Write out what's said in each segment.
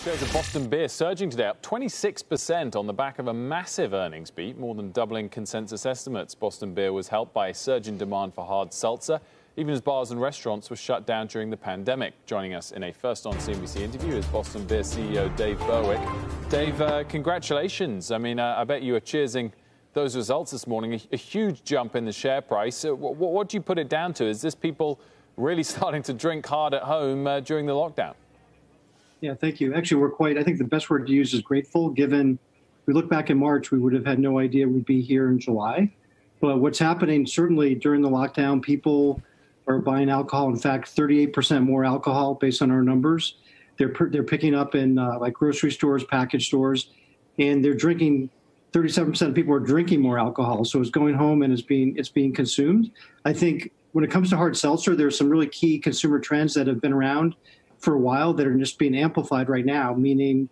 Shares of Boston Beer surging today, up 26% on the back of a massive earnings beat, more than doubling consensus estimates. Boston Beer was helped by a surge in demand for hard seltzer, even as bars and restaurants were shut down during the pandemic. Joining us in a First on CNBC interview is Boston Beer CEO Dave Berwick. Dave, congratulations. I mean, I bet you were cheersing those results this morning. A huge jump in the share price. What do you put it down to? Is this people really starting to drink hard at home during the lockdown? Yeah, thank you. Actually, I think the best word to use is grateful, given we look back in March, we would have had no idea we'd be here in July. But what's happening, certainly during the lockdown, people are buying alcohol. In fact, 38% more alcohol based on our numbers. They're picking up in like grocery stores, package stores, and they're drinking. 37% of people are drinking more alcohol. So it's going home and it's being consumed. I think when it comes to hard seltzer, there's some really key consumer trends that have been around for a while that are just being amplified right now, meaning,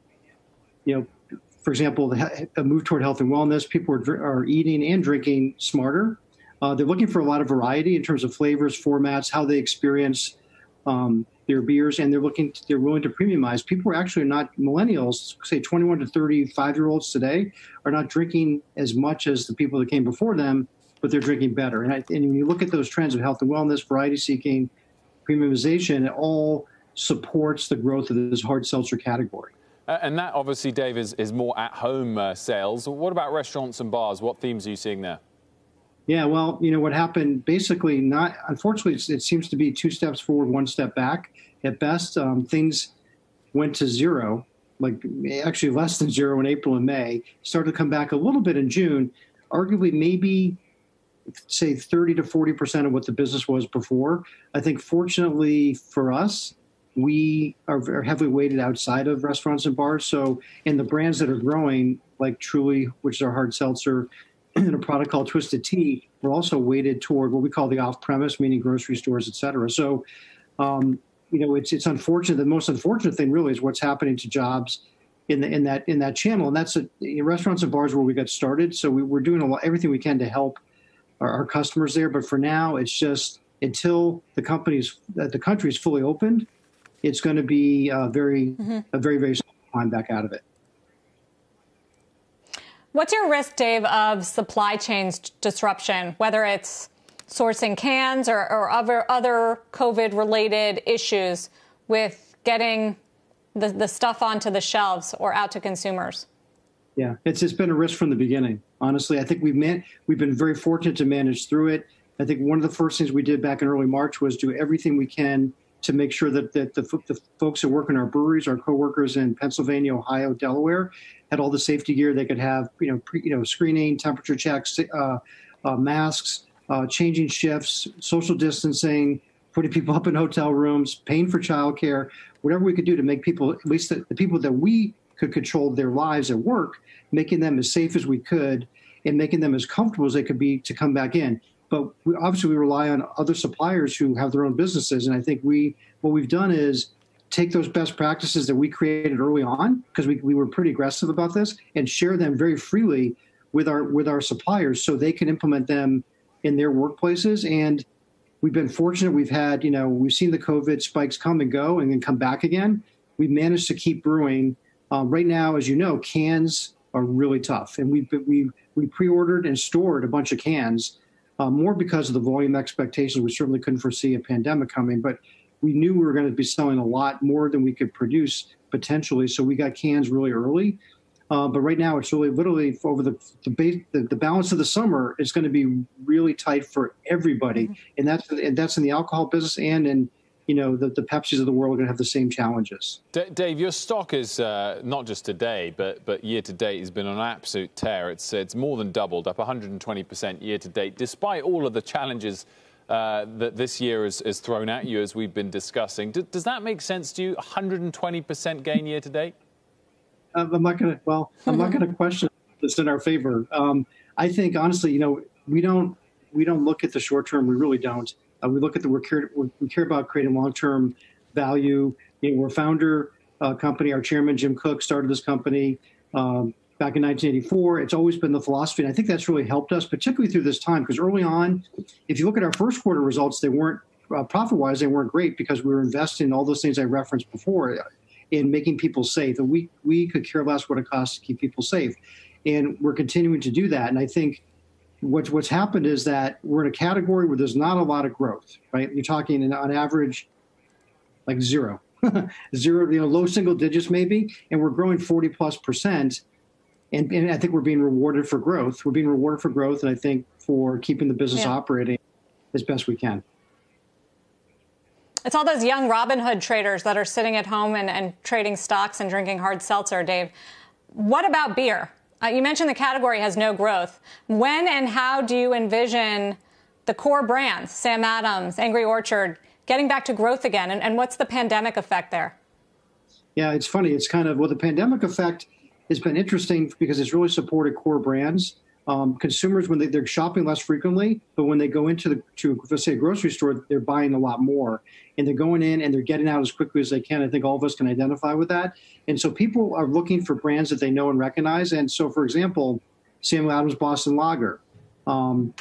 for example, a move toward health and wellness. People are eating and drinking smarter. They're looking for a lot of variety in terms of flavors, formats, how they experience their beers, and they're willing to premiumize. People are actually not, millennials, say 21 to 35-year-olds today, are not drinking as much as the people that came before them, but they're drinking better. And when you look at those trends of health and wellness, variety seeking, premiumization, it all supports the growth of this hard seltzer category. And that obviously, Dave, is more at-home sales. What about restaurants and bars? What themes are you seeing there? Yeah, well, what happened, basically, unfortunately, it seems to be 2 steps forward, 1 step back. At best, things went to zero, like actually less than zero in April and May, started to come back a little bit in June, arguably maybe, say, 30 to 40% of what the business was before. I think, fortunately for us, we are heavily weighted outside of restaurants and bars. So, and the brands that are growing, like Truly, which is our hard seltzer, and a product called Twisted Tea, we're also weighted toward what we call the off-premise, meaning grocery stores, et cetera. So, it's unfortunate. The most unfortunate thing really is what's happening to jobs in that channel, and that's restaurants and bars where we got started. So we're doing everything we can to help our customers there. But for now, it's just until the country is fully opened, it's going to be a very slow climb back out of it. What's your risk, Dave, of supply chain disruption, whether it's sourcing cans or other COVID-related issues with getting the stuff onto the shelves or out to consumers? Yeah, it's been a risk from the beginning. Honestly, I think we've been very fortunate to manage through it. I think one of the first things we did back in early March was do everything we can to make sure that the folks that work in our breweries, our coworkers in Pennsylvania, Ohio, Delaware, had all the safety gear they could have, screening, temperature checks, masks, changing shifts, social distancing, putting people up in hotel rooms, paying for childcare, whatever we could do to make people, at least the people that we could control their lives at work, making them as safe as we could and making them as comfortable as they could be to come back in. But obviously, we rely on other suppliers who have their own businesses. And I think what we've done is take those best practices that we created early on, because we were pretty aggressive about this, and share them very freely with our suppliers so they can implement them in their workplaces. And we've been fortunate. We've seen the COVID spikes come and go and then come back again. We've managed to keep brewing. Right now, as you know, cans are really tough. And we pre-ordered and stored a bunch of cans. More because of the volume expectations. We certainly couldn't foresee a pandemic coming, but we knew we were going to be selling a lot more than we could produce potentially. So we got cans really early. But right now, it's really literally over the balance of the summer is going to be really tight for everybody, and that's in the alcohol business and in the Pepsis of the world are going to have the same challenges. Dave, your stock is not just today, but year to date has been on an absolute tear. It's more than doubled, up 120% year to date, despite all of the challenges that this year has thrown at you, as we've been discussing. Does that make sense to you? 120% gain year to date? I'm not going to question this in our favor. I think honestly, we don't look at the short term. We really don't. We look at we care about creating long-term value. We're a founder company. Our chairman, Jim Cook, started this company back in 1984. It's always been the philosophy. And I think that's really helped us, particularly through this time, because early on, if you look at our first quarter results, they weren't profit-wise, they weren't great because we were investing in all those things I referenced before. in making people safe. And we could care less what it costs to keep people safe. And we're continuing to do that. And I think what's happened is that we're in a category where there's not a lot of growth, right? You're talking on average like zero, low single digits maybe, and we're growing 40+%. And I think we're being rewarded for growth. We're being rewarded for growth, and I think for keeping the business operating as best we can. It's all those young Robin Hood traders that are sitting at home and trading stocks and drinking hard seltzer, Dave. What about beer? You mentioned the category has no growth. When and how do you envision the core brands, Sam Adams, Angry Orchard, getting back to growth again? And what's the pandemic effect there? Yeah, it's funny. It's kind of, the pandemic effect has been interesting because it's really supported core brands. Consumers, when they're shopping less frequently, but when they go into let's say a grocery store, they're buying a lot more, and they're going in and they're getting out as quickly as they can. I think all of us can identify with that. And so people are looking for brands that they know and recognize. And so, for example, Sam Adams Boston Lager,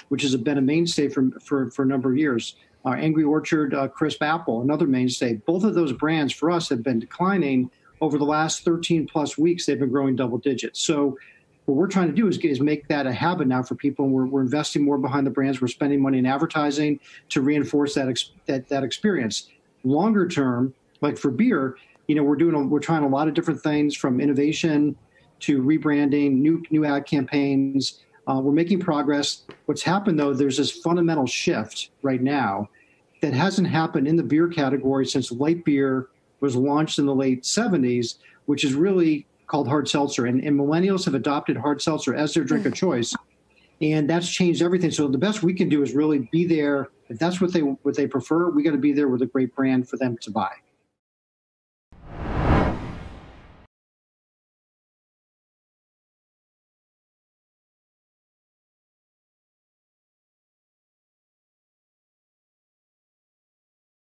which has been a mainstay for a number of years. Angry Orchard Crisp Apple, another mainstay. Both of those brands for us have been declining over the last 13 plus weeks. They've been growing double digits. So what we're trying to do is make that a habit now for people. And we're investing more behind the brands. We're spending money in advertising to reinforce that experience. Longer term, like for beer, we're trying a lot of different things, from innovation to rebranding, new ad campaigns. We're making progress. What's happened, though, there's this fundamental shift right now that hasn't happened in the beer category since light beer was launched in the late 70s, which is really called hard seltzer. And millennials have adopted hard seltzer as their drink of choice. And that's changed everything. So the best we can do is really be there. If that's what they prefer, we got to be there with a great brand for them to buy.